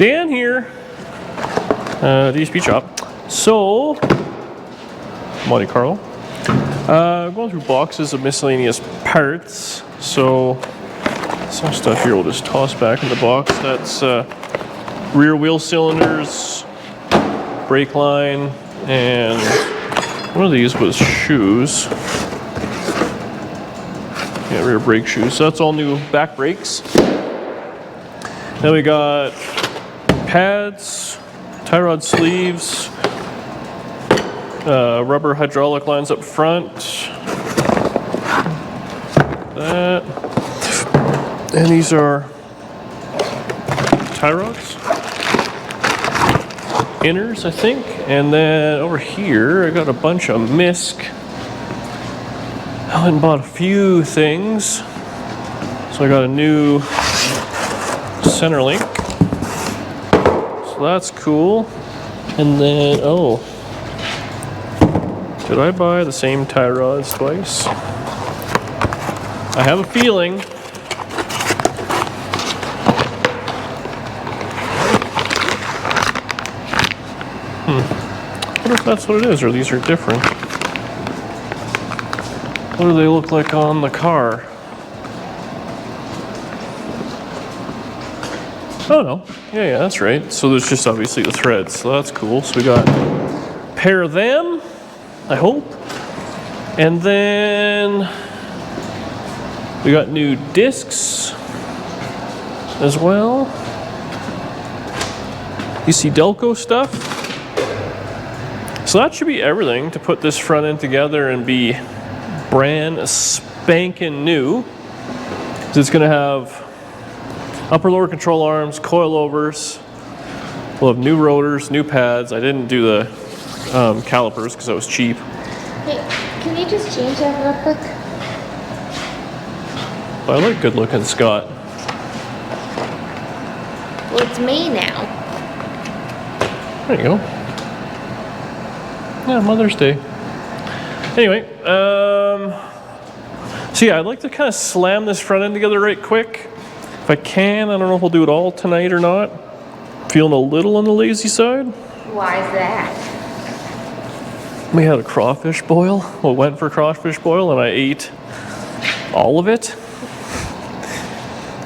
Dan here, DSP shop. So, Monte Carlo. Going through boxes of miscellaneous parts. So, some stuff here we'll just toss back in the box. That's rear wheel cylinders, brake line, and one of these was shoes. Yeah, rear brake shoes. So that's all new back brakes. Then we got pads, tie rod sleeves, rubber hydraulic lines up front. That. And these are tie rods. Inners, I think. And then over here, I got a bunch of misc. I went and bought a few things. So I got a new center link. So that's cool. And then, oh, did I buy the same tie rods twice? I have a feeling. I wonder if that's what it is, or these are different. What do they look like on the car? Oh no, yeah, that's right. So there's just obviously the threads, so that's cool. So we got a pair of them, I hope. And then we got new discs as well. You see Delco stuff. So that should be everything to put this front end together and be brand spanking new. It's gonna have upper lower control arms, coilovers. We'll have new rotors, new pads. I didn't do the calipers because that was cheap. Hey, can you just change that real quick? But I like good looking Scott. Well, it's me now. There you go. Yeah, Mother's Day. Anyway, so yeah, I'd like to kind of slam this front end together right quick. If I can, I don't know if we'll do it all tonight or not. Feeling a little on the lazy side. Why is that? We had a crawfish boil. Well, went for crawfish boil, and I ate all of it.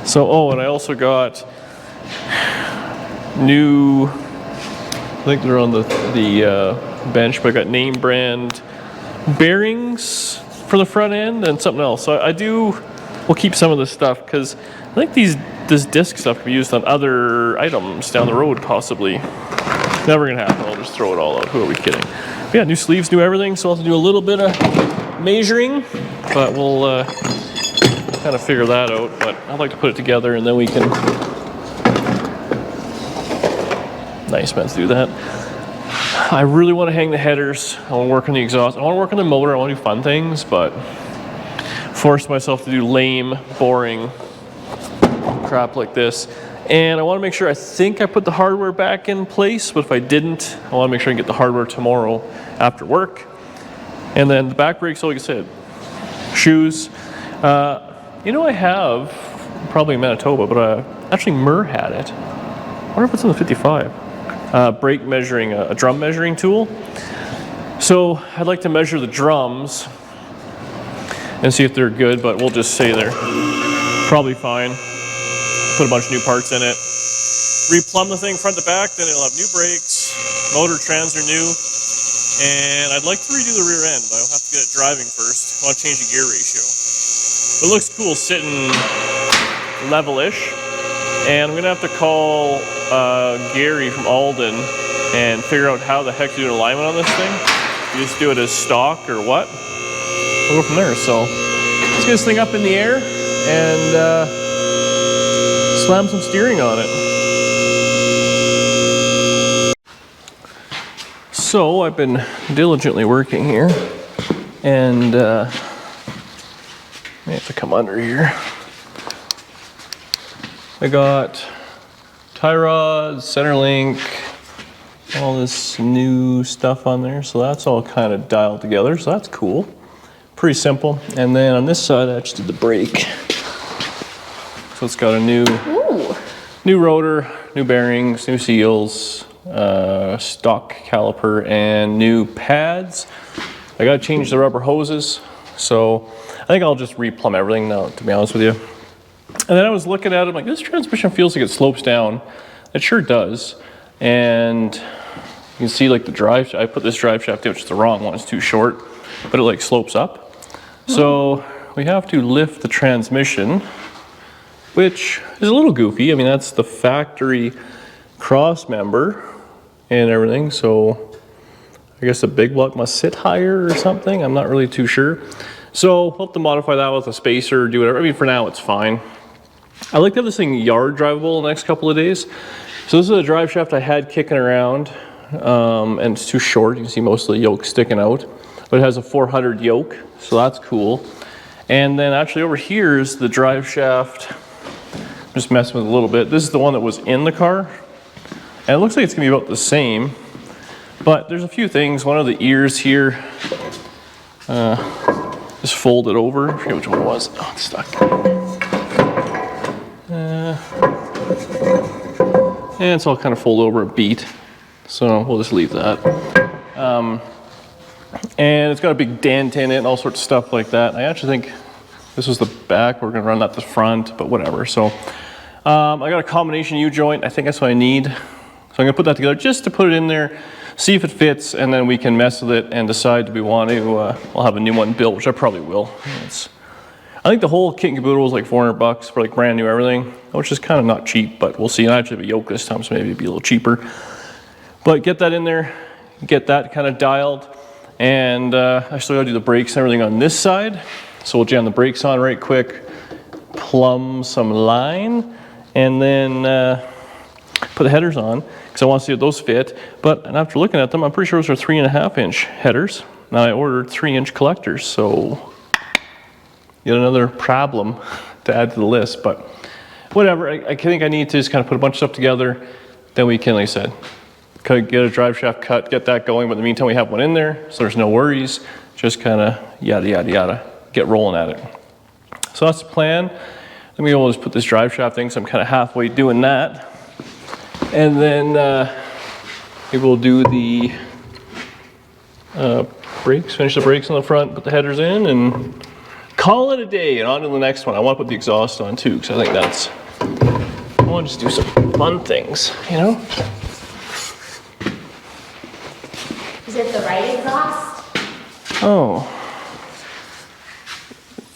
So, oh, and I also got new, I think they're on the bench, but I got name brand bearings for the front end and something else. So we'll keep some of this stuff because I think this disc stuff can be used on other items down the road, possibly. Never gonna happen. I'll just throw it all out. Who are we kidding? But yeah, new sleeves, new everything. So I'll have to do a little bit of measuring, but we'll kind of figure that out. But I'd like to put it together and then we can. Nice, man, to do that. I really want to hang the headers. I want to work on the exhaust. I want to work on the motor. I want to do fun things, but force myself to do lame, boring crap like this. And I want to make sure, I think I put the hardware back in place, but if I didn't, I want to make sure I can get the hardware tomorrow after work. And then the back brakes, like I said, shoes. You know, I have, probably in Manitoba, but actually Murr had it. I wonder if it's in the 55. Brake measuring, a drum measuring tool. So I'd like to measure the drums and see if they're good, but we'll just say they're probably fine. Put a bunch of new parts in it. Replumb the thing front to back, then it'll have new brakes. Motor trans are new. And I'd like to redo the rear end, but I'll have to get it driving first. I want to change the gear ratio. But it looks cool sitting level-ish. And I'm gonna have to call Gary from Alden and figure out how the heck to do an alignment on this thing. You just do it as stock or what? We'll go from there. So let's get this thing up in the air and slam some steering on it. So I've been diligently working here, and I have to come under here. I got tie rods, center link, all this new stuff on there. So that's all kind of dialed together. So that's cool. Pretty simple. And then on this side, I just did the brake. So it's got a new new rotor, new bearings, new seals, stock caliper, and new pads. I gotta change the rubber hoses, so I think I'll just replumb everything now, to be honest with you. And then I was looking at it, I'm like, this transmission feels like it slopes down. It sure does. And you can see like the drive, I put this drive shaft in, which is the wrong one, it's too short, but it like slopes up. So we have to lift the transmission, which is a little goofy. I mean, that's the factory cross member and everything, so I guess the big block must sit higher or something. I'm not really too sure. So I'll have to modify that with a spacer or do whatever. I mean, for now it's fine. I like to have this thing yard drivable the next couple of days. So this is a drive shaft I had kicking around, and it's too short. You can see most of the yoke sticking out, but it has a 400 yoke, so that's cool. And then actually over here is the drive shaft. Just messing with it a little bit. This is the one that was in the car, and it looks like it's gonna be about the same, but there's a few things. One of the ears here is folded over. I forget which one it was. Oh, it's stuck. And it's all kind of folded over a beat, so we'll just leave that. And it's got a big dent in it and all sorts of stuff like that. I actually think this was the back. We're gonna run that the front, but whatever. So I got a combination U-joint. I think that's what I need. So I'm gonna put that together just to put it in there, see if it fits, and then we can mess with it and decide do we want to, I'll have a new one built, which I probably will. I think the whole kit and caboodle was like $400 for like brand new everything, which is kind of not cheap, but we'll see. And I actually have a yoke this time, so maybe it'd be a little cheaper. But get that in there, get that kind of dialed, and I still gotta do the brakes and everything on this side. So we'll jam the brakes on right quick, plumb some line, and then put the headers on, because I want to see if those fit. But and after looking at them, I'm pretty sure those are 3.5-inch headers. Now I ordered 3-inch collectors, so yet another problem to add to the list, but whatever. I think I need to just kind of put a bunch of stuff together. Then we can, like I said, get a drive shaft cut, get that going. But in the meantime, we have one in there, so there's no worries. Just kind of yada, yada, yada, get rolling at it. So that's the plan. Let me just put this drive shaft thing, so I'm kind of halfway doing that. And then maybe we'll do the brakes, finish the brakes on the front, put the headers in, and call it a day, and on to the next one. I want to put the exhaust on too, because I think that's, I want to just do some fun things, you know? Is it the right exhaust? Oh.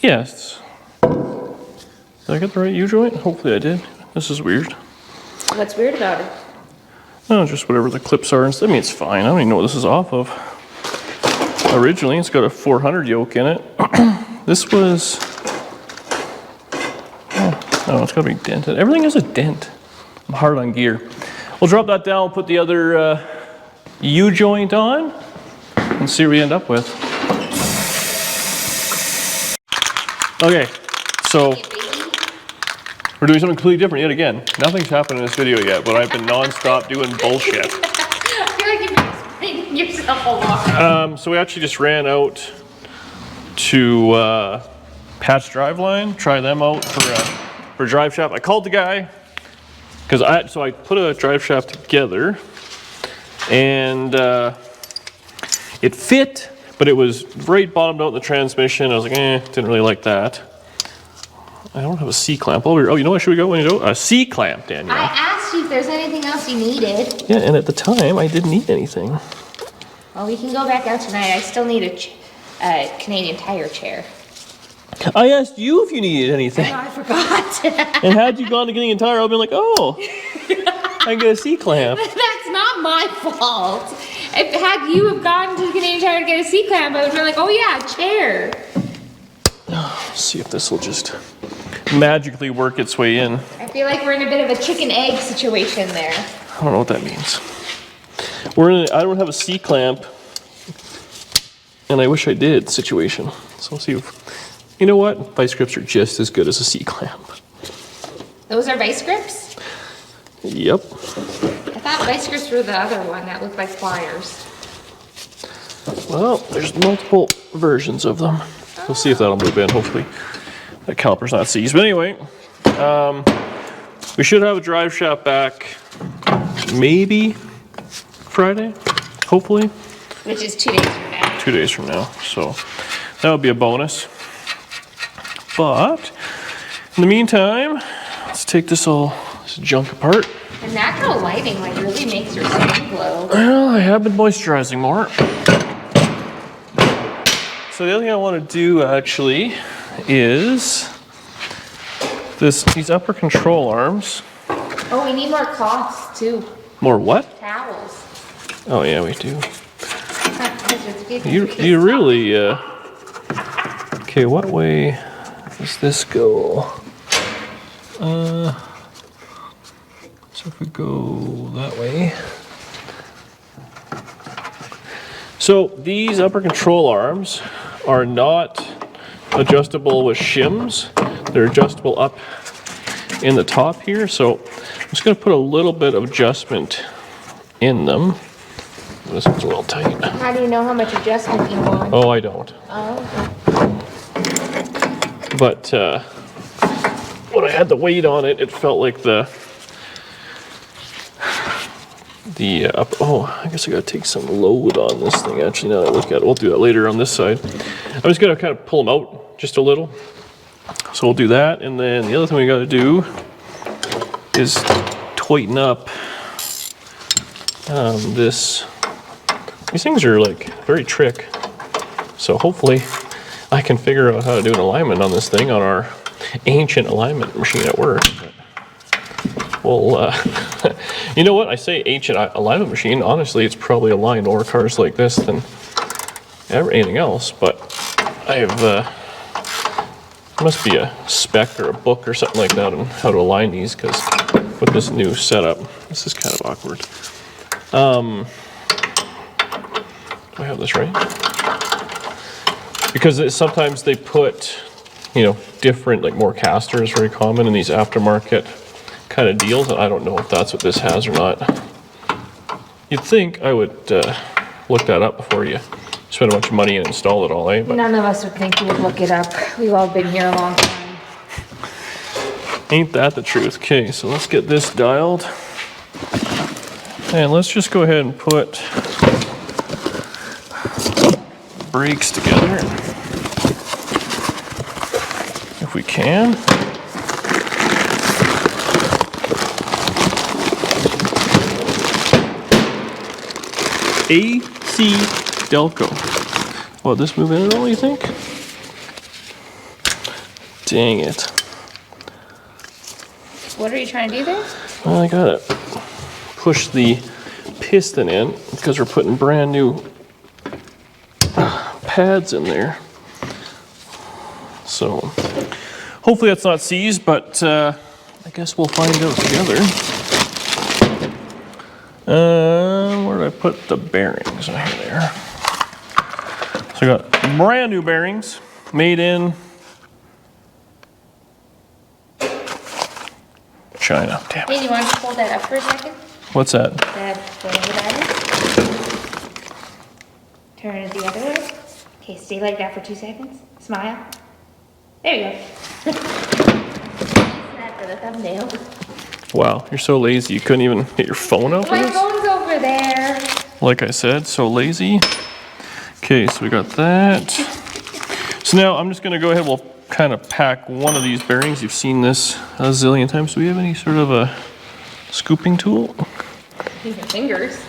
Yes. Did I get the right U-joint? Hopefully I did. This is weird. What's weird about it? Oh, just whatever the clips are. I mean, it's fine. I don't even know what this is off of. Originally, it's got a 400 yoke in it. This was, oh, it's got to be dented. Everything has a dent. I'm hard on gear. We'll drop that down, put the other U-joint on, and see what we end up with. Okay, so we're doing something completely different yet again. Nothing's happened in this video yet, but I've been non-stop doing bullshit. I feel like you've been explaining yourself a lot. So we actually just ran out to patch driveline, try them out for a drive shaft. I called the guy because I put a drive shaft together, and it fit, but it was right bottomed out in the transmission. I was like, didn't really like that. I don't have a C-clamp. Oh, you know what? Should we go? A C-clamp, Danielle. I asked you if there's anything else you needed. Yeah, and at the time, I didn't need anything. Well, we can go back out tonight. I still need a Canadian Tire chair. I asked you if you needed anything. Oh, I forgot. And had you gone to Canadian Tire, I'd been like, oh, I can get a C-clamp. That's not my fault. Had you have gone to the Canadian Tire to get a C-clamp, I would be like, oh yeah, a chair. Let's see if this will just magically work its way in. I feel like we're in a bit of a chicken egg situation there. I don't know what that means. I don't have a C-clamp, and I wish I did situation. So we'll see if, you know what? Vice grips are just as good as a C-clamp. Those are vice grips? Yep. I thought vice grips were the other one that looked like pliers. Well, there's multiple versions of them. We'll see if that'll move in, hopefully. That caliper's not seized. But anyway, We should have a drive shaft back maybe Friday, hopefully. Which is 2 days from now. 2 days from now, so that would be a bonus. But in the meantime, let's take this junk apart. The natural lighting like really makes your skin glow. Well, I have been moisturizing more. So the other thing I want to do actually is these upper control arms. Oh, we need more cloths too. More what? Towels. Oh yeah, we do. You really, okay, what way does this go? So if we go that way. So these upper control arms are not adjustable with shims. They're adjustable up in the top here. So I'm just gonna put a little bit of adjustment in them. This one's a little tight. How do you know how much adjustment you want? Oh, I don't. Oh, okay. But when I had the weight on it, it felt like I guess I gotta take some load on this thing actually now that I look at it. We'll do that later on this side. I'm just gonna kind of pull them out just a little. So we'll do that, and then the other thing we gotta do is tighten up these things are like very trick. So hopefully I can figure out how to do an alignment on this thing on our ancient alignment machine at work. Well, you know what? I say ancient alignment machine. Honestly, it's probably aligned more cars like this than anything else. But I have, must be a spec or a book or something like that on how to align these, because with this new setup, this is kind of awkward. Do I have this right? Because sometimes they put, you know, different, like more casters, very common in these aftermarket kind of deals, and I don't know if that's what this has or not. You'd think I would look that up before you spend a bunch of money and install it all, eh? But none of us would think you would look it up. We've all been here a long time. ain't that the truth? Okay, so let's get this dialed. And let's just go ahead and put brakes together if we can. AC Delco. Will this move in at all, you think? Dang it. What are you trying to do there? Well, I gotta push the piston in because we're putting brand new pads in there. So hopefully that's not seized, but I guess we'll find out together. Where did I put the bearings? Right there. So I got brand new bearings made in China. Damn it. Hey, you want to hold that up for a second? What's that? Whatever that is. Turn it the other way. Okay, stay like that for 2 seconds. Smile. There you go. That for the thumbnail. Wow, you're so lazy. You couldn't even get your phone out for My this? phone's over there. Like I said, so lazy. Okay, so we got that. So now I'm just gonna go ahead, we'll kind of pack one of these bearings. You've seen this a zillion times. Do we have any sort of a scooping tool? Use your fingers.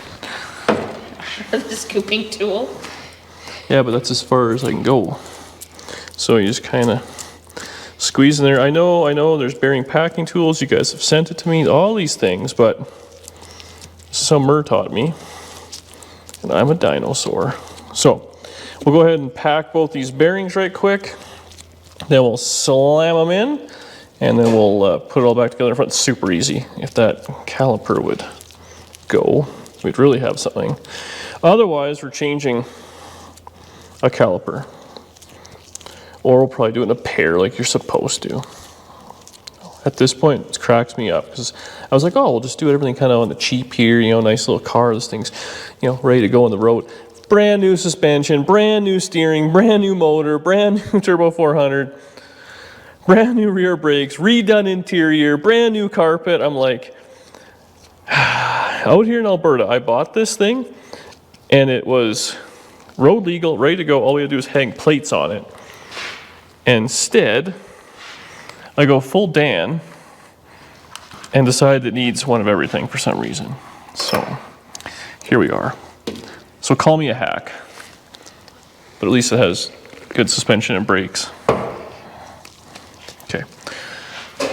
The scooping tool. Yeah, but that's as far as I can go. So you just kind of squeeze in there. I know there's bearing packing tools. You guys have sent it to me, all these things, but this is how Mur taught me. And I'm a dinosaur. So we'll go ahead and pack both these bearings right quick. Then we'll slam them in, and then we'll put it all back together in front. It's super easy. If that caliper would go, we'd really have something. Otherwise, we're changing a caliper. Or we'll probably do it in a pair like you're supposed to. At this point, it cracks me up because I was like, oh, we'll just do everything kind of on the cheap here, you know, nice little car. This thing's, you know, ready to go on the road. Brand new suspension, brand new steering, brand new motor, brand new turbo 400. brand new rear brakes, redone interior, brand new carpet. I'm like, out here in Alberta, I bought this thing and it was road legal, ready to go. All we had to do is hang plates on it. Instead, I go full Dan and decide it needs one of everything for some reason. So here we are. So call me a hack, but at least it has good suspension and brakes. Okay,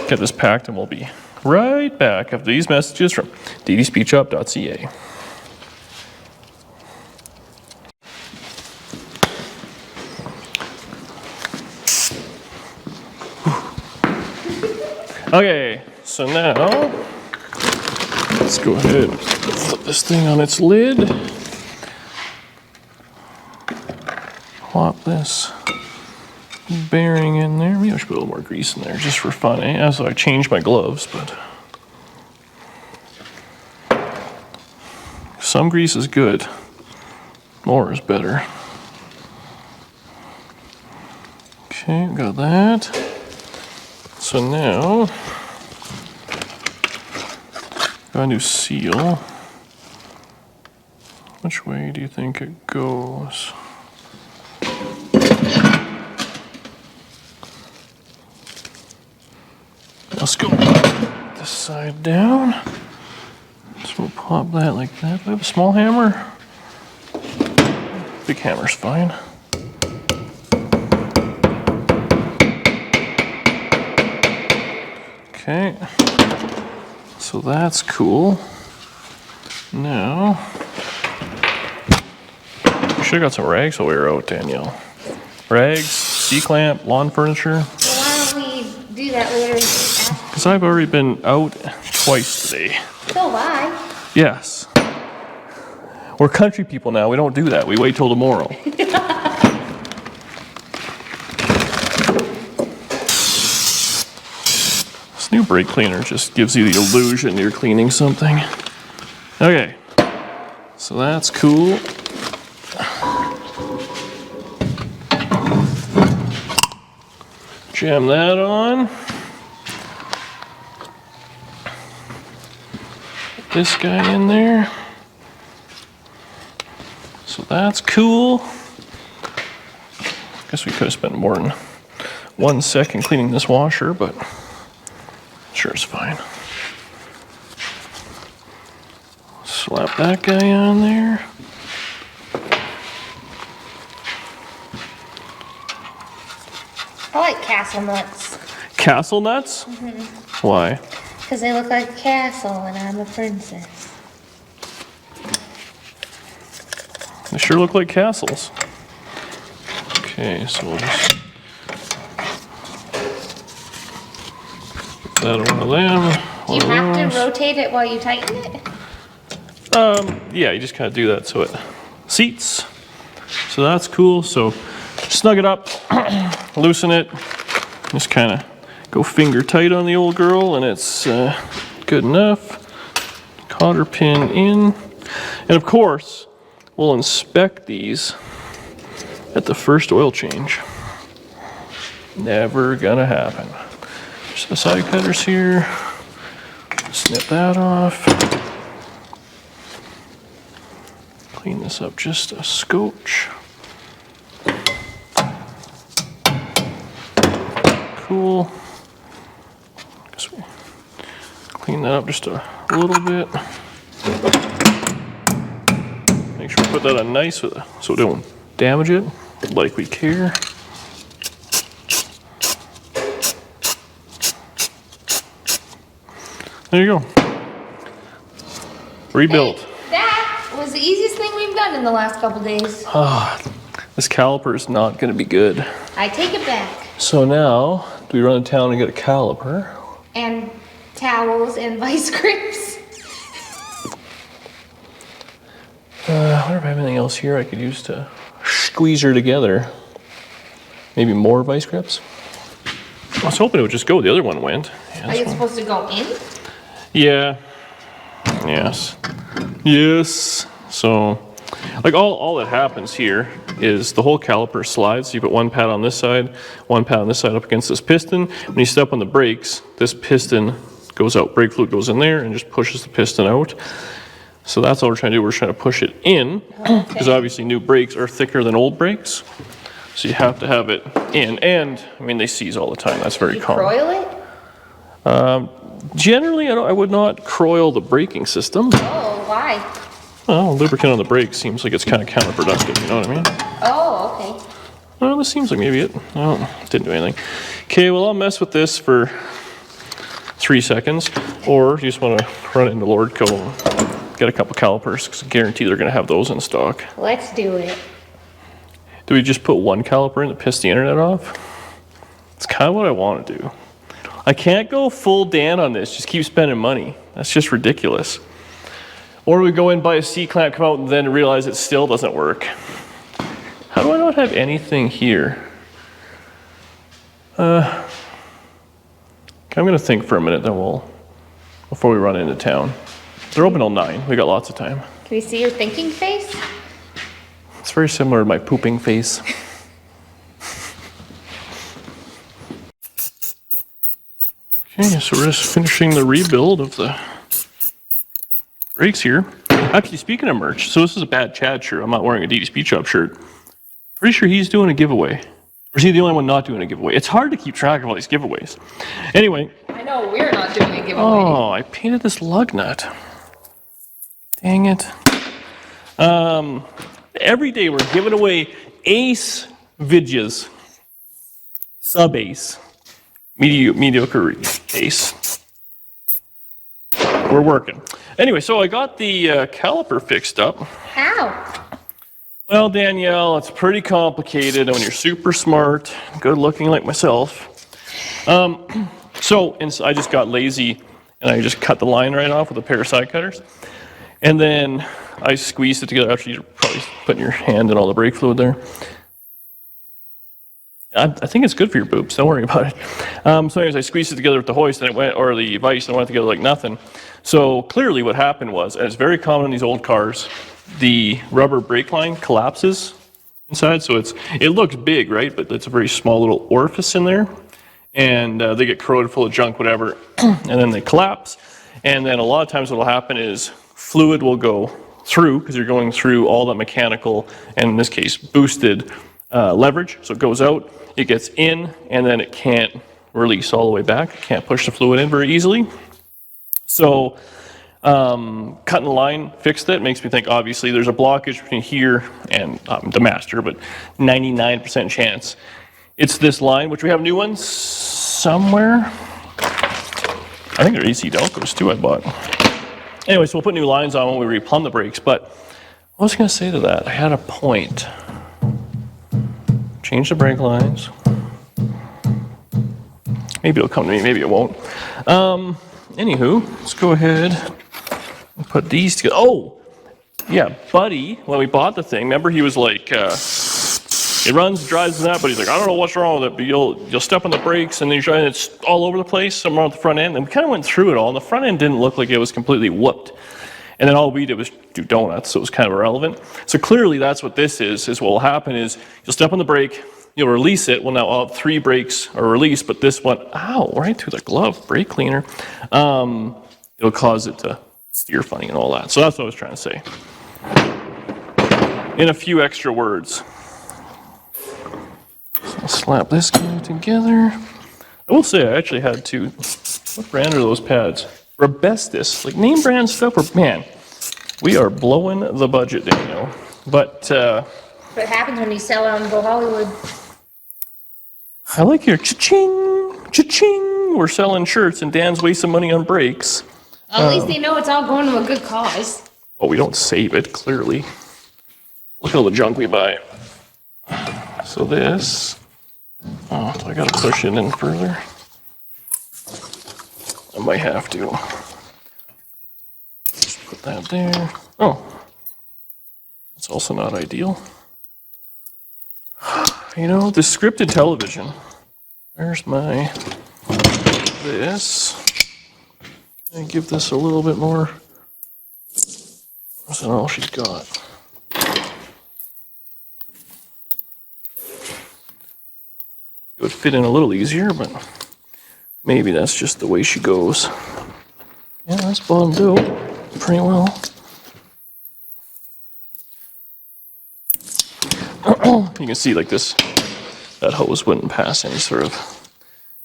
get this packed and we'll be right back after these messages from ddSpeechUp.ca. Okay, so now let's go ahead and flip this thing on its lid. Plop this bearing in there. Maybe I should put a little more grease in there just for fun, as I change my gloves, but some grease is good. More is better. Okay, got that. So now, got a new seal. Which way do you think it goes? Let's go this side down. So we'll pop that like that. Do I have a small hammer? Big hammer's fine. Okay, so that's cool. Now, we should have got some rags while we were out, Danielle. Rags, C-clamp, lawn furniture. So why don't we do that later? Because I've already been out twice today. So why? Yes. We're country people now. We don't do that. We wait till tomorrow. This new brake cleaner just gives you the illusion you're cleaning something. Okay. So that's cool. Jam that on. Put this guy in there. So that's cool. Guess we could have spent more than 1 second cleaning this washer, but sure it's fine. Slap that guy on there. I like castle nuts. Castle nuts? Mm-hmm. Why? Because they look like a castle and I'm a princess. They sure look like castles. Okay, so we'll just put that on one of them. Do you have to rotate it while you tighten it? Yeah, you just kind of do that so it seats. So that's cool. So snug it up, loosen it, just kind of go finger tight on the old girl and it's good enough. Cotter pin in. And of course, we'll inspect these at the first oil change. Never gonna happen. Just the side cutters here. Snip that off. Clean this up just a scotch. Cool. Guess we clean that up just a little bit. Make sure we put that on nice so it don't damage it like we care. There you go. Rebuilt. Hey, that was the easiest thing we've done in the last couple days. This caliper is not going to be good. I take it back. So now, do we run to town and get a caliper? And towels and vice grips. I wonder if I have anything else here I could use to squeeze her together. Maybe more vice grips? I was hoping it would just go. The other one went. Yeah, Are you supposed to go in? Yeah. Yes. Yes. So, like all that happens here is the whole caliper slides. So you put one pad on this side, one pad on this side up against this piston. When you step on the brakes, this piston goes out. Brake fluid goes in there and just pushes the piston out. So that's all we're trying to do. We're trying to push it in, because obviously new brakes are thicker than old brakes. So you have to have it in. And, I mean, they seize all the time. That's very common. Croil it? Generally, I would not croil the braking system. Oh, why? Well, lubricant on the brakes seems like it's kind of counterproductive, you know what I mean? Oh, okay. Well, this seems like maybe it. No, didn't do anything. Okay, well, I'll mess with this for 3 seconds, or you just want to run it into Lordco and get a couple calipers, because I guarantee they're going to have those in stock. Let's do it. Do we just put one caliper in to piss the internet off? It's kind of what I want to do. I can't go full Dan on this, just keep spending money. That's just ridiculous. Or we go in, buy a C-clamp, come out, and then realize it still doesn't work. How do I not have anything here? I'm going to think for a minute, then before we run into town. They're open till 9. We got lots of time. Can we see your thinking face? It's very similar to my pooping face. Okay, so we're just finishing the rebuild of the brakes here. Actually, speaking of merch, so this is a Bad Chad shirt. I'm not wearing a DD Speed Shop shirt. Pretty sure he's doing a giveaway. Or is he the only one not doing a giveaway? It's hard to keep track of all these giveaways. Anyway. I know, we're not doing a giveaway. Oh, I painted this lug nut. Dang it. Every day we're giving away ace vidjas. Sub-ace. Mediocre ace. We're working. Anyway, so I got the caliper fixed up. How? Well, Danielle, it's pretty complicated when you're super smart, good looking like myself. So I just got lazy and I just cut the line right off with a pair of side cutters. And then I squeezed it together. Actually, you're probably putting your hand in all the brake fluid there. I think it's good for your boobs. Don't worry about it. So anyways, I squeezed it together with the hoist and it went, or the vise, and it went together like nothing. So clearly what happened was, and it's very common in these old cars, the rubber brake line collapses inside. So it looks big, right? But it's a very small little orifice in there. And they get corroded full of junk, whatever. And then they collapse. And then a lot of times what will happen is fluid will go through, because you're going through all the mechanical, and in this case, boosted leverage. So it goes out, it gets in, and then it can't release all the way back. It can't push the fluid in very easily. So cutting the line fixed it. Makes me think, obviously, there's a blockage between here and the master, but 99% chance it's this line, which we have new ones somewhere. I think they're AC Delcos too, I bought. Anyway, so we'll put new lines on when we replumb the brakes, but what was I going to say to that? I had a point. Change the brake lines. Maybe it'll come to me, maybe it won't. Anywho, let's go ahead and put these together. Oh, yeah, Buddy, when we bought the thing, remember he was like, it runs, drives, and that, but he's like, I don't know what's wrong with it, but you'll step on the brakes, and then it's all over the place, somewhere on the front end, and we kind of went through it all, and the front end didn't look like it was completely whooped. And then all we did was do donuts, so it was kind of irrelevant. So clearly that's what this is what will happen is you'll step on the brake, you'll release it. Well, now all 3 brakes are released, but this one, ow, right through the glove, brake cleaner. It'll cause it to steer funny and all that. So that's what I was trying to say. In a few extra words. So I'll slap this guy together. I will say I actually had to, what brand are those pads? Rabestis, like name brand stuff, man, we are blowing the budget, Daniel. But what happens when you sell on Go Hollywood? I like your cha-ching, cha-ching. We're selling shirts and Dan's wasting money on brakes. At least they know it's all going to a good cause. Oh, we don't save it, clearly. Look at all the junk we buy. So this, oh, do I gotta push it in further? I might have to. Just put that there. Oh, that's also not ideal. You know, the scripted television. Where's my this? Can I give this a little bit more? That's not all she's got. it would fit in a little easier, but maybe that's just the way she goes. Yeah, that's bottomed out pretty well. You can see like this, that hose wouldn't pass any sort of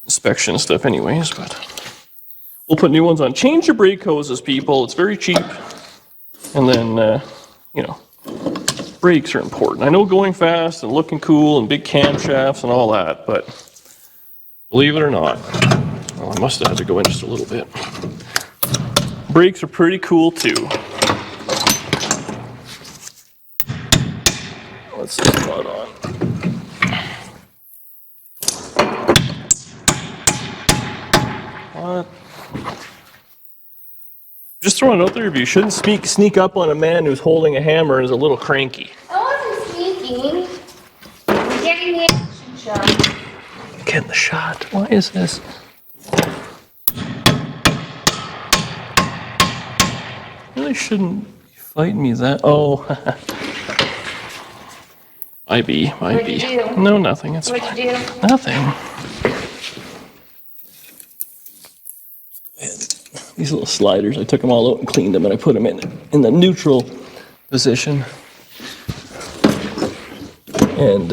inspection stuff anyways, but we'll put new ones on. Change your brake hoses, people. It's very cheap. And then, you know, brakes are important. I know going fast and looking cool and big camshafts and all that, but believe it or not, well, I must have had to go in just a little bit. Brakes are pretty cool too. Let's just spot on. What? Just throwing it out there, if you shouldn't sneak up on a man who's holding a hammer and is a little cranky. I wasn't sneaking. I'm getting the action shot. Getting the shot. Why is this? Really shouldn't be fighting me that. Oh. Might be. What'd you do? No, nothing. It's What'd fine. you do? Nothing. These little sliders, I took them all out and cleaned them, and I put them in the neutral position. And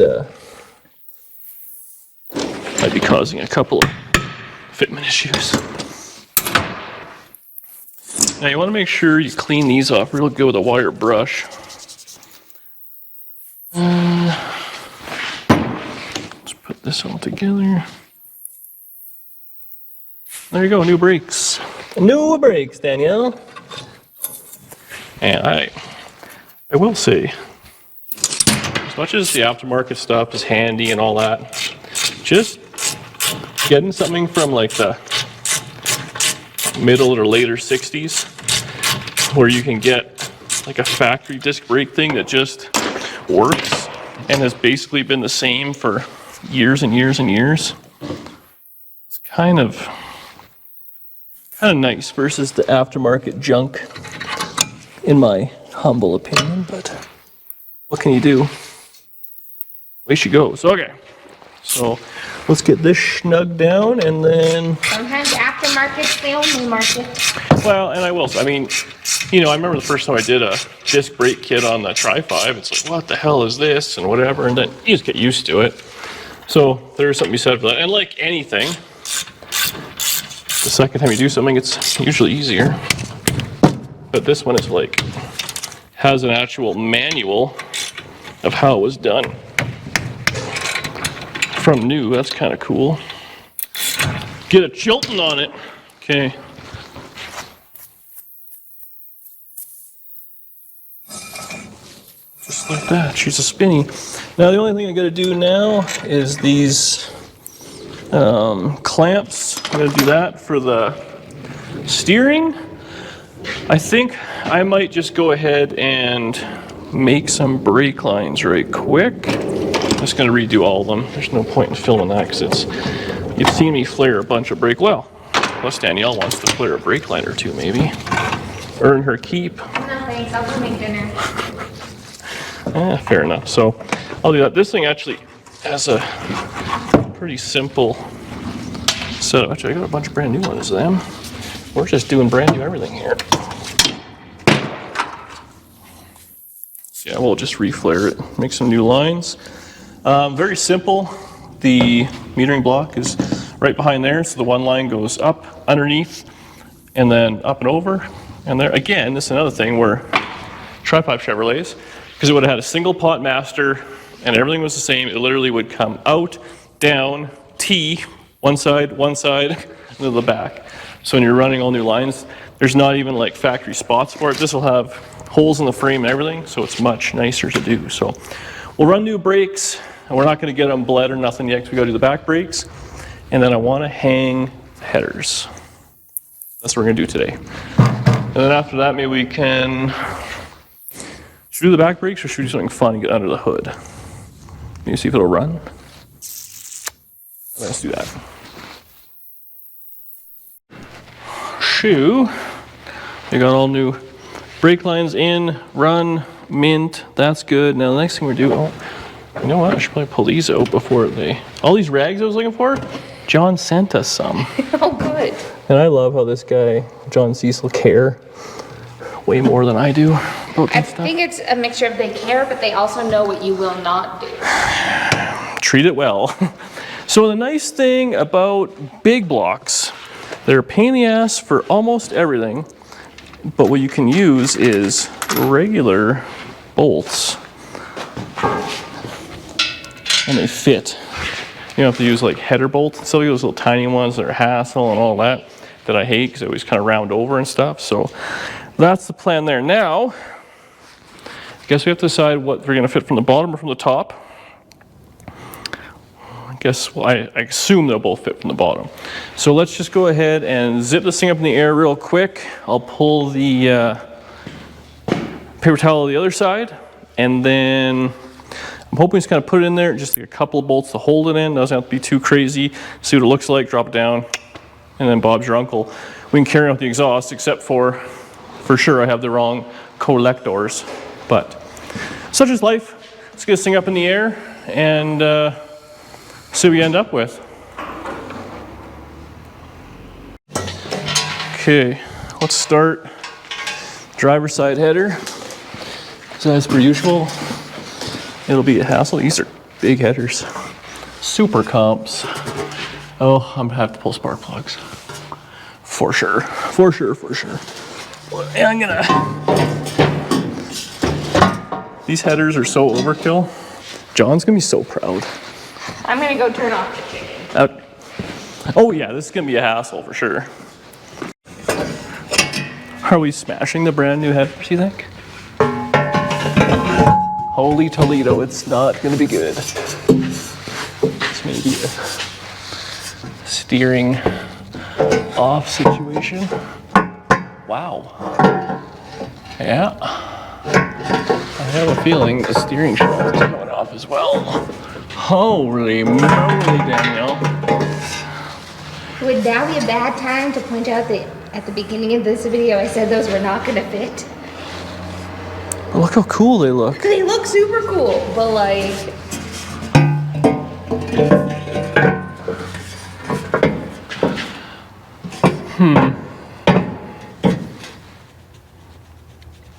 might be causing a couple of fitment issues. Now you want to make sure you clean these off real good with a wire brush. Let's put this all together. There you go, new brakes. New brakes, Danielle. And I will say, as much as the aftermarket stuff is handy and all that, just getting something from like the middle or later 60s, where you can get like a factory disc brake thing that just works and has basically been the same for years and years and years. It's kind of nice versus the aftermarket junk, in my humble opinion, but what can you do? Way she goes. Okay, so let's get this snugged down, and then Sometimes aftermarket's the only market. well, and I will. I mean, you know, I remember the first time I did a disc brake kit on the Tri-5. It's like, what the hell is this, and whatever, and then you just get used to it. So there's something to be said for that. And like anything, the second time you do something, it's usually easier. But this one is like, has an actual manual of how it was done. From new, that's kind of cool. Get a Chilton on it. Okay. Just like that, she's a spinny. Now the only thing I gotta do now is these clamps. I'm gonna do that for the steering. I think I might just go ahead and make some brake lines right quick. I'm just gonna redo all of them. There's no point in filming that because you've seen me flare a bunch of brake. Well, plus Danielle wants to flare a brake line or two maybe. Earn her keep. No thanks, I'll go make dinner. Fair enough. So I'll do that. This thing actually has a pretty simple setup. Actually, I got a bunch of brand new ones of them. We're just doing brand new everything here. So yeah, we'll just reflare it, make some new lines. Very simple. The metering block is right behind there, so the one line goes up, underneath, and then up and over. And there, again, this is another thing where Tri-5 Chevrolets, because it would have had a single pot master and everything was the same, it literally would come out, down, T, one side, and then the back. So when you're running all new lines, there's not even like factory spots for it. This will have holes in the frame and everything, so it's much nicer to do. So we'll run new brakes, and we're not gonna get them bled or nothing yet, because we gotta do the back brakes. And then I wanna hang the headers. That's what we're gonna do today. And then after that, maybe we can, should we do the back brakes or should we do something fun and get under the hood? Can you see if it'll run? Let's do that. Shoe. We got all new brake lines in, run, mint, that's good. Now the next thing we're doing, You know what? I should probably pull these out before they... All these rags I was looking for, John sent us some. Oh, good. And I love how this guy, John Cecil, care way more than I do about I this stuff. think it's a mixture of they care, but they also know what you will not do. Treat it well. So the nice thing about big blocks, they're a pain in the ass for almost everything, but what you can use is regular bolts. And they fit. You don't have to use like header bolts. So those little tiny ones that are hassle and all that I hate because they always kind of round over and stuff. So that's the plan there. Now, I guess we have to decide what we're going to fit from the bottom or from the top. I guess, well, I assume they'll both fit from the bottom. So let's just go ahead and zip this thing up in the air real quick. I'll pull the paper towel to the other side, and then I'm hoping just kind of put it in there, just like a couple of bolts to hold it in. Doesn't have to be too crazy. See what it looks like, drop it down, and then Bob's your uncle. We can carry out the exhaust, except for sure I have the wrong collectors. But such is life. Let's get this thing up in the air and see what we end up with. Okay, let's start driver's side header. So as per usual, it'll be a hassle. These are big headers. Super comps. Oh, I'm gonna have to pull spark plugs. For sure. For sure, for sure. And I'm gonna... These headers are so overkill. John's gonna be so proud. I'm gonna go turn off the chicken. Oh yeah, this is gonna be a hassle for sure. Are we smashing the brand new headers, you think? Holy Toledo, it's not gonna be good. This may be a steering off situation. Wow. Yeah. I have a feeling the steering shaft is going off as well. Holy moly, Danielle. Would now be a bad time to point out that at the beginning of this video I said those were not gonna fit? Look how cool they look. They look super cool, but like...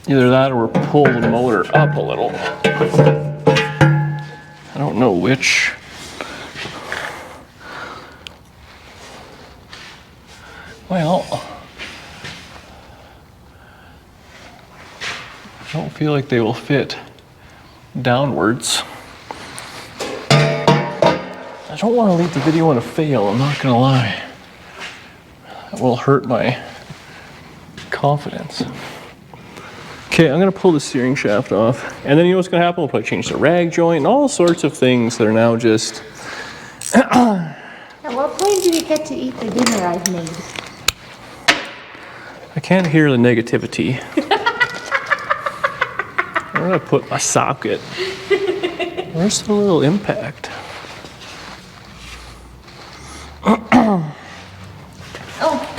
Either that or pull the motor up a little. I don't know which. Well, I don't feel like they will fit downwards. I don't want to leave the video on a fail, I'm not gonna lie. That will hurt my confidence. Okay, I'm gonna pull the steering shaft off, and then you know what's gonna happen? We'll probably change the rag joint and all sorts of things that are now just... At what point do we get to eat the dinner I've made? I can't hear the negativity. Where did I put my socket? Where's the little impact?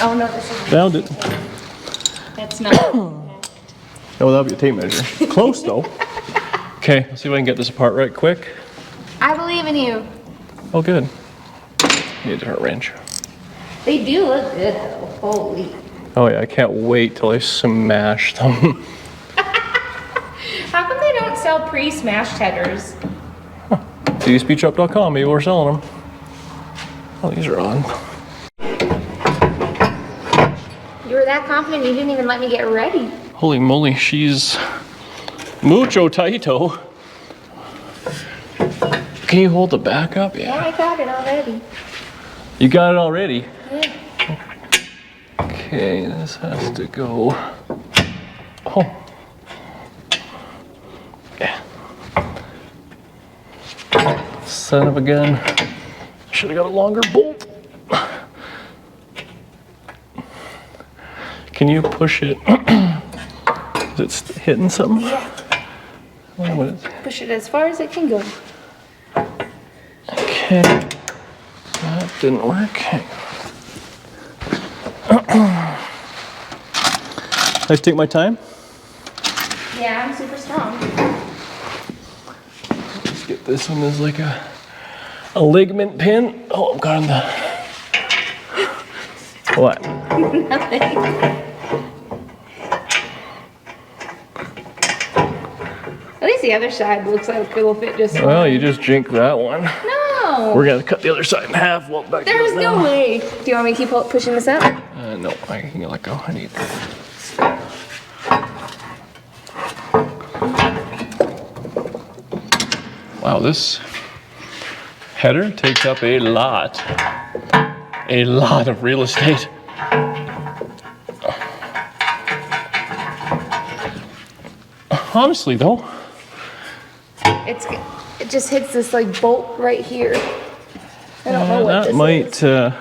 Oh no, this is... Found it. That's not... Oh, that'll be a tape measure. Close though. Okay, let's see if I can get this apart right quick. I believe in you. Oh, good. Need a different wrench. They do look good though, holy. Oh yeah, I can't wait till I smash them. How come they don't sell pre-smashed headers? DSpeedShop.com, maybe we're selling them. Oh, these are on. You were that confident you didn't even let me get ready. Holy moly, she's mucho taito. Can you hold the back up? Yeah, I got it already. You got it already? Yeah. Okay, this has to go. Oh. Yeah. Son of a gun. Should have got a longer bolt. Can you push it? Is it hitting something? Yeah. I wonder what it's... Push it as far as it can go. Okay. That didn't work. I take my time? Yeah, I'm super strong. just get this one as like a ligament pin. Oh, I'm got on the... What? Nothing. At least the other side looks like it'll fit just fine. Well, you just jinked that one. No! We're gonna cut the other side in half. Well, back There's no way. Do you want me to keep pushing this up? No, I can let go. I need... Wow, this header takes up a lot of real estate. Honestly, though, It just hits this like bolt right here. I don't know what that might. That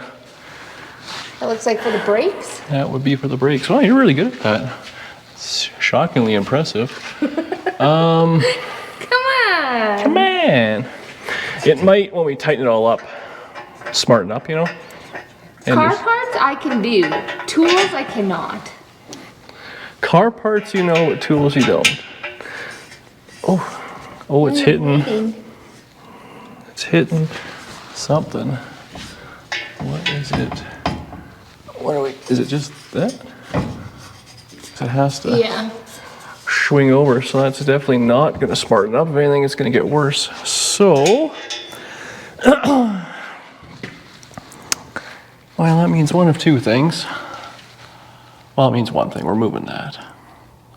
looks like for the brakes. That would be for the brakes. Well, you're really good at that. It's shockingly impressive. Come on. Come on. It might, when we tighten it all up, smarten up, you know? And Car parts I can do. Tools I cannot. car parts, you know, tools you don't. Oh, it's hitting. It's hitting something. What is it? What are we? Is it just that? It has to. Yeah. Swing over, so that's definitely not going to smarten up. If anything, it's going to get worse. So, well, that means one of two things. Well, it means one thing. We're moving that,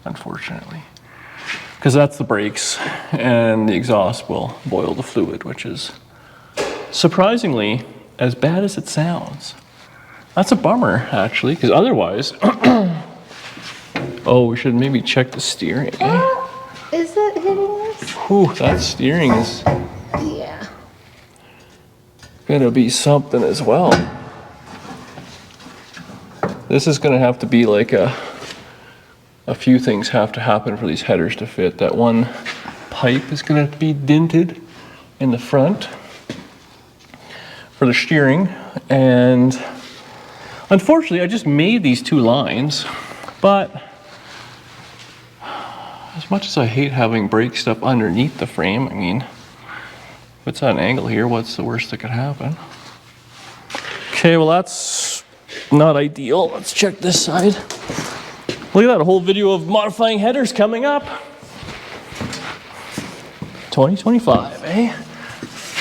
unfortunately, because that's the brakes, and the exhaust will boil the fluid, which is surprisingly as bad as it sounds. That's a bummer, actually, because otherwise. Oh, we should maybe check the steering. Is that hitting us? Whew, that steering is Yeah. gonna be something as well. This is gonna have to be like a few things have to happen for these headers to fit. That one pipe is gonna have to be dented in the front for the steering, and unfortunately I just made these two lines, but as much as I hate having brake stuff underneath the frame, I mean, if it's at an angle here, what's the worst that could happen? Okay, well that's not ideal. Let's check this side. Look at that, a whole video of modifying headers coming up. 2025, eh?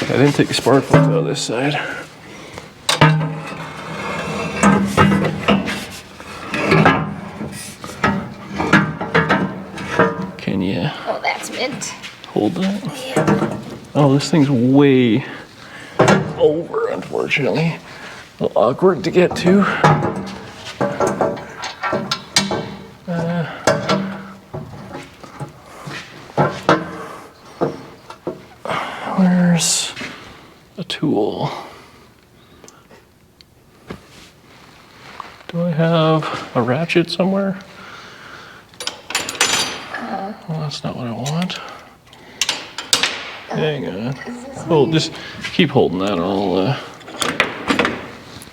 I didn't take the spark plug out of this side. Can you Oh, that's mint. hold that? Yeah. Oh, this thing's way over, unfortunately. A little awkward to get to. Where's a tool? Do I have a ratchet somewhere? Well, that's not what I want. Hang on. Oh, just keep holding that. I'll,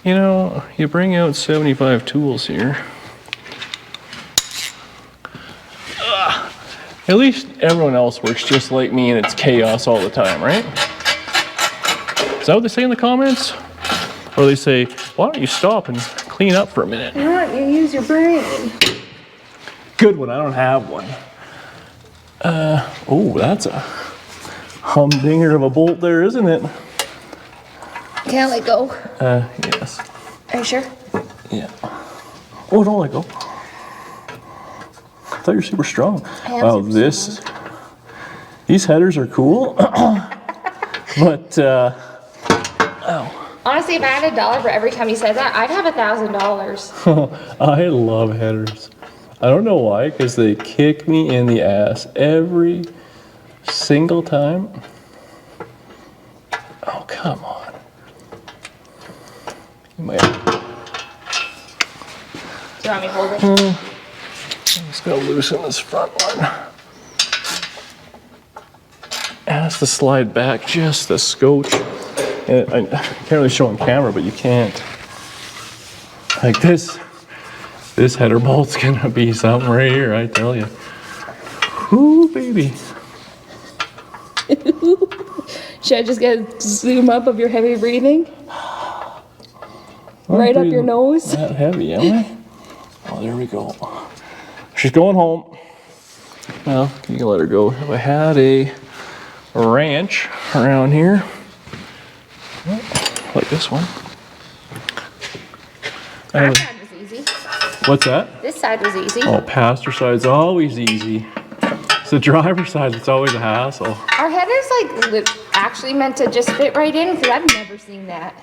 you know, you bring out 75 tools here. At least everyone else works just like me and it's chaos all the time, right? Is that what they say in the comments? Or they say, why don't you stop and clean up for a minute? You know what? You use your brain. Good one, I don't have one. Oh, that's a humdinger of a bolt there, isn't it? Can't let go. Yes. Are you sure? Yeah. Oh, don't let go. I thought you were super strong. Wow, these headers are cool. But, oh. Honestly, if I had $1 for every time you said that, I'd have $1,000. I love headers. I don't know why, because they kick me in the ass every single time. Oh, come on. You might have... Do you want me to hold it? I'm just going to loosen this front one. It has to slide back just a scotch. And I can't really show on camera, but you can't. Like this header bolt's gonna be something right here, I tell you. Ooh, baby. Should I just get a zoom up of your heavy breathing? Right up your nose? That heavy, am I? Oh, there we go. She's going home. Well, you can let her go. If I had a ranch around here, like this one. That side was easy. What's that? This side was easy. Oh, passenger side's always easy. It's the driver's side that's always a hassle. Are headers like actually meant to just fit right in? Because I've never seen that.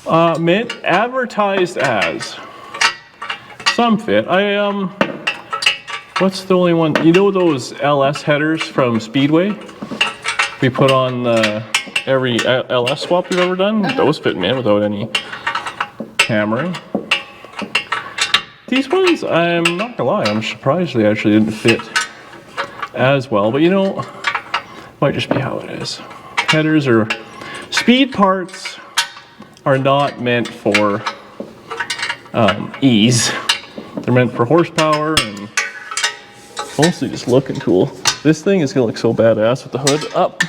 Advertised as. Some fit. What's the only one? You know those LS headers from Speedway? We put on every LS swap we've ever done. Those fit in without any hammering. These ones, I'm not gonna lie, I'm surprised they actually didn't fit as well. But you know, might just be how it is. Headers or speed parts are not meant for ease. They're meant for horsepower and mostly just looking cool. This thing is gonna look so badass with the hood up.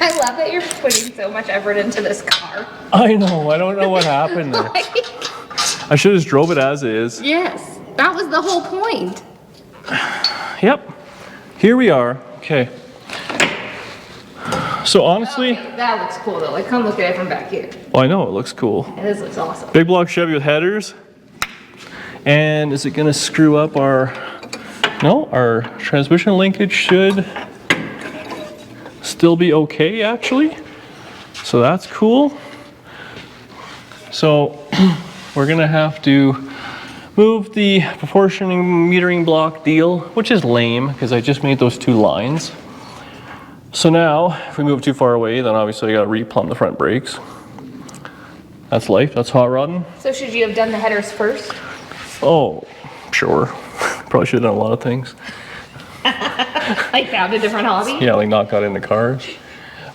I love that you're putting so much effort into this car. I know, I don't know what happened there. I should have just drove it as is. Yes, that was the whole point. Yep, here we are. Okay. So honestly, Okay, that looks cool though. Like, come look at it from back here. well, I know it looks cool. And this looks awesome. Big block Chevy with headers. And is it gonna screw up our, no, our transmission linkage should still be okay actually. So that's cool. So we're gonna have to move the proportioning metering block deal, which is lame because I just made those two lines. So now, if we move too far away, then obviously I gotta replumb the front brakes. That's life, that's hot rodding. So should you have done the headers first? Oh, sure. Probably should have done a lot of things. Like found a different hobby? Yeah, like not got into cars.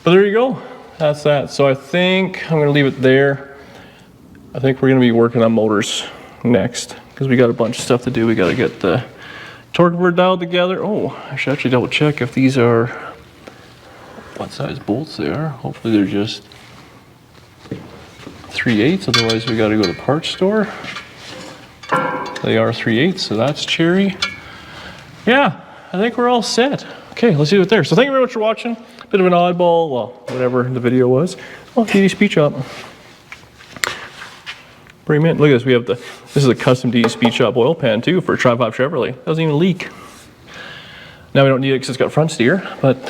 But there you go, that's that. So I think I'm gonna leave it there. I think we're gonna be working on motors next because we got a bunch of stuff to do. We gotta get the torque board dialed together. Oh, I should actually double check if these are what size bolts they are. Hopefully they're just 3/8, otherwise we gotta go to the parts store. They are 3/8, so that's cherry. Yeah, I think we're all set. Okay, let's leave it there. So thank you very much for watching. Bit of an oddball, well, whatever the video was. Oh, DD Speed Shop. Pretty mint. Look at this. We have this is a custom DD Speed Shop oil pan too for Tri-5 Chevrolet. Doesn't even leak. Now we don't need it because it's got front steer, but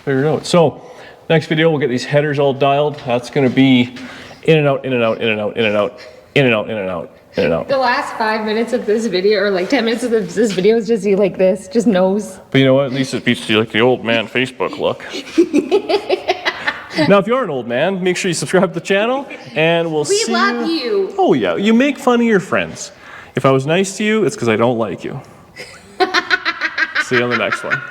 figure it out. So next video we'll get these headers all dialed. That's going to be in and out, in and out, in and out, in and out, in and out, in and out, in and out. The last 5 minutes of this video, or like 10 minutes of this video is just you like this, just nose. But you know what? At least it beats you like the old man Facebook look. Now, if you are an old man, make sure you subscribe to the channel, and we'll see you. We love you. Oh yeah, you make fun of your friends. If I was nice to you, it's because I don't like you. See you on the next one.